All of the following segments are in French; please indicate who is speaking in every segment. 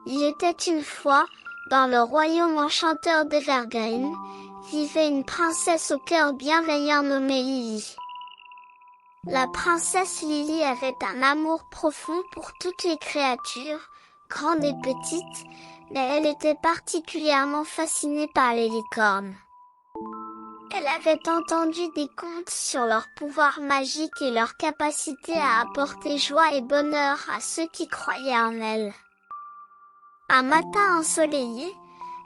Speaker 1: Il était une fois, dans le royaume enchanteur d'Evergreen, vivait une princesse au cœur bienveillant nommée Lily. La princesse Lily avait un amour profond pour toutes les créatures, grandes et petites, mais elle était particulièrement fascinée par les licornes. Elle avait entendu des contes sur leur pouvoir magique et leur capacité à apporter joie et bonheur à ceux qui croyaient en elles. Un matin ensoleillé,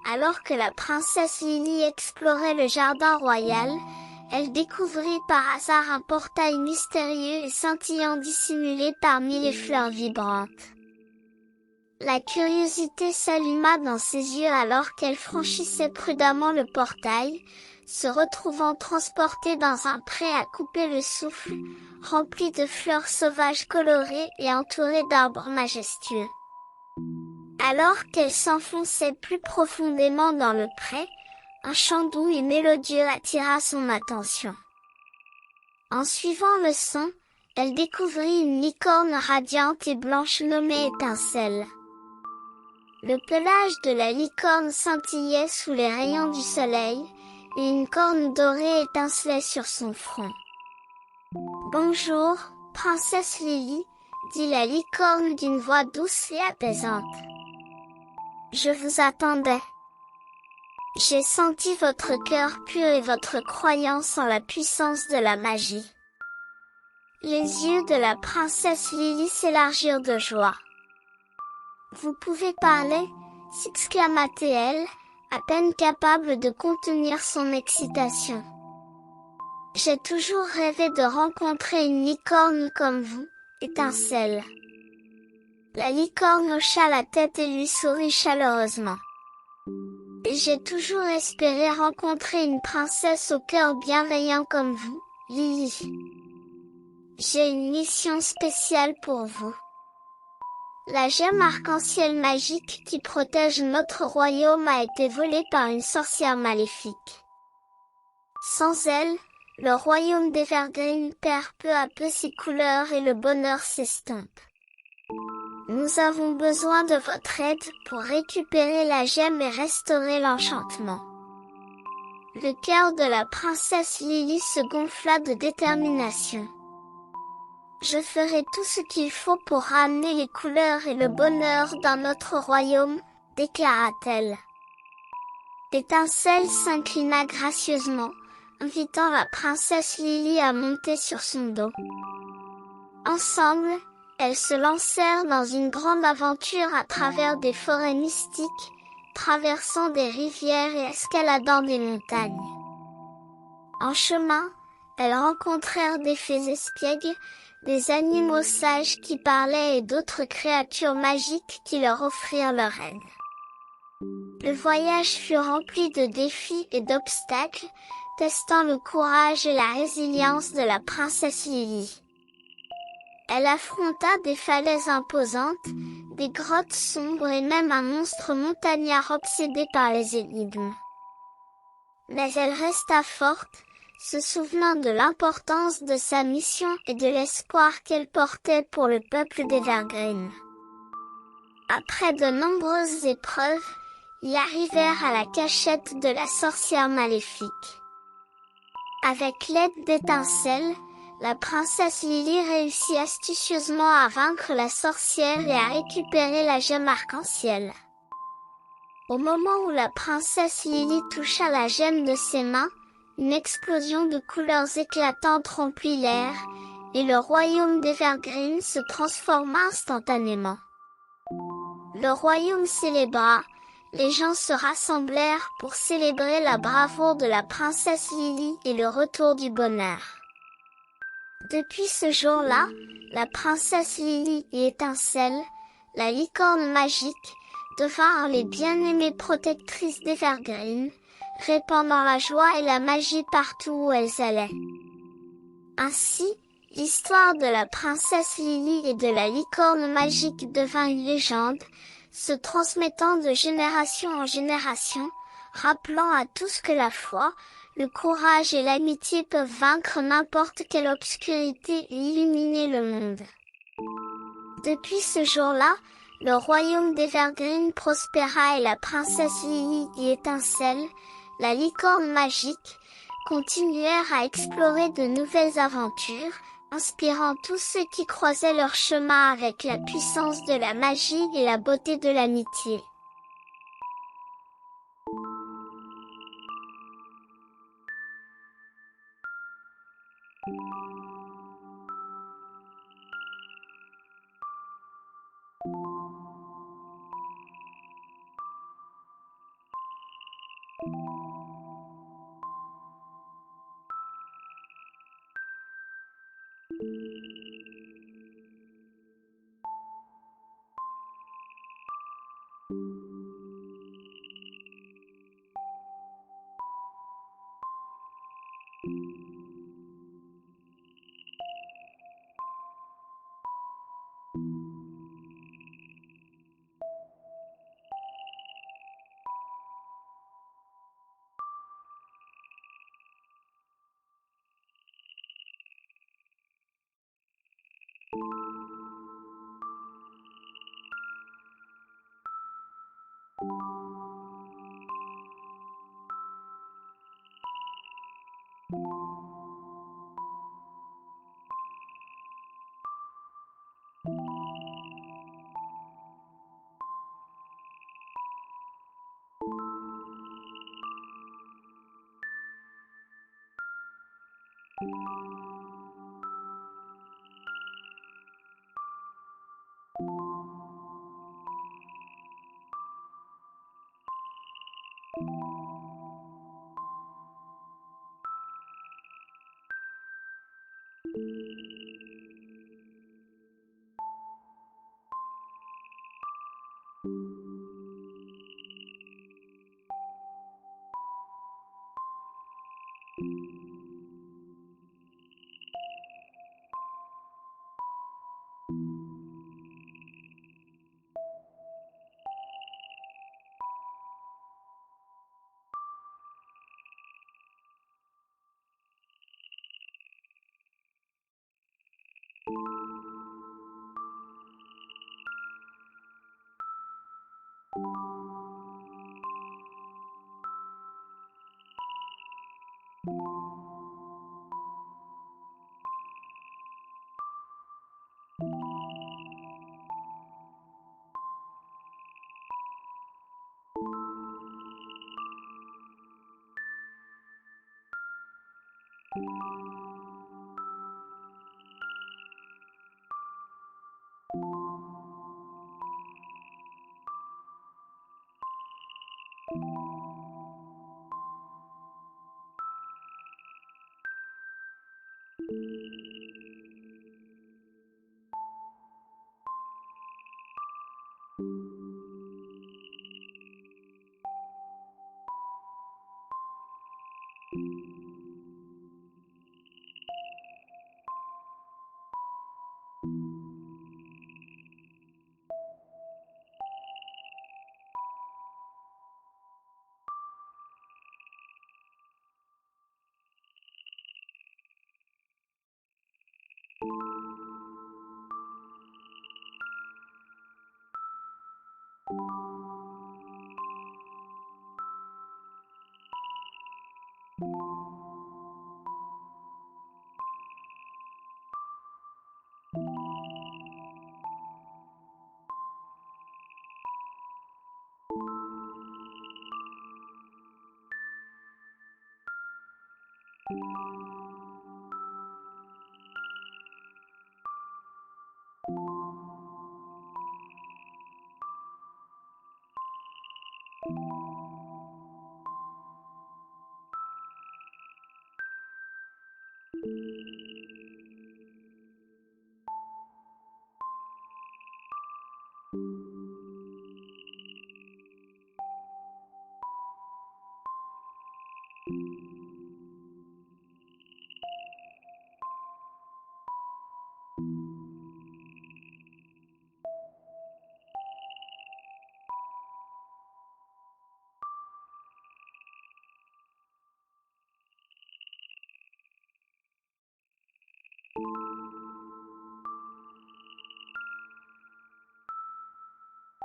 Speaker 1: alors que la princesse Lily explorait le jardin royal, elle découvrit par hasard un portail mystérieux et scintillant dissimulé parmi les fleurs vibrantes. La curiosité s'alluma dans ses yeux alors qu'elle franchissait prudemment le portail, se retrouvant transportée dans un pré à couper le souffle, rempli de fleurs sauvages colorées et entouré d'arbres majestueux. Alors qu'elle s'enfonçait plus profondément dans le pré, un chant doux et mélodieux attira son attention. En suivant le son, elle découvrit une licorne radiante et blanche nommée Étincelle. Le pelage de la licorne scintillait sous les rayons du soleil, et une corne dorée étincelait sur son front. « Bonjour, princesse Lily », dit la licorne d'une voix douce et apaisante. « Je vous attendais. J'ai senti votre cœur pur et votre croyance en la puissance de la magie. » Les yeux de la princesse Lily s'élargirent de joie. « Vous pouvez parler ?» s'exclama-t-elle, à peine capable de contenir son excitation. « J'ai toujours rêvé de rencontrer une licorne comme vous, Étincelle. » La licorne hocha la tête et lui sourit chaleureusement. « J'ai toujours espéré rencontrer une princesse au cœur bienveillant comme vous, Lily. J'ai une mission spéciale pour vous. La gemme arc-en-ciel magique qui protège notre royaume a été volée par une sorcière maléfique. Sans elle, le royaume d'Evergreen perd peu à peu ses couleurs et le bonheur s'estompe. Nous avons besoin de votre aide pour récupérer la gemme et restaurer l'enchantement. » Le cœur de la princesse Lily se gonfla de détermination. « Je ferai tout ce qu'il faut pour ramener les couleurs et le bonheur dans notre royaume, » déclara-t-elle. Étincelle s'inclina gracieusement, invitant la princesse Lily à monter sur son dos. Ensemble, elles se lancèrent dans une grande aventure à travers des forêts mystiques, traversant des rivières et escaladant des montagnes. En chemin, elles rencontrèrent des fées espiègles, des animaux sages qui parlaient et d'autres créatures magiques qui leur offrirent leur aide. Le voyage fut rempli de défis et d'obstacles, testant le courage et la résilience de la princesse Lily. Elle affronta des falaises imposantes, des grottes sombres et même un monstre montagnard obsédé par les énigmes. Mais elle resta forte, se souvenant de l'importance de sa mission et de l'espoir qu'elle portait pour le peuple d'Evergreen. Après de nombreuses épreuves, ils arrivèrent à la cachette de la sorcière maléfique. Avec l'aide d'Étincelle, la princesse Lily réussit astucieusement à vaincre la sorcière et à récupérer la gemme arc-en-ciel. Au moment où la princesse Lily toucha la gemme de ses mains, une explosion de couleurs éclatantes remplit l'air, et le royaume d'Evergreen se transforma instantanément. Le royaume célébra, les gens se rassemblèrent pour célébrer la bravoure de la princesse Lily et le retour du bonheur. Depuis ce jour-là, la princesse Lily et Étincelle, la licorne magique, devinrent les bien-aimées protectrices d'Evergreen, répandant la joie et la magie partout où elles allaient. Ainsi, l'histoire de la princesse Lily et de la licorne magique devint une légende, se transmettant de génération en génération, rappelant à tous que la foi, le courage et l'amitié peuvent vaincre n'importe quelle obscurité et illuminer le monde. Depuis ce jour-là, Le royaume d'Evergreen prospéra et la princesse Lily y étincelle, la licorne magique, continuèrent à explorer de nouvelles aventures, inspirant tous ceux qui croisaient leur chemin avec la puissance de la magie et la beauté de l'amitié.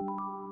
Speaker 2: you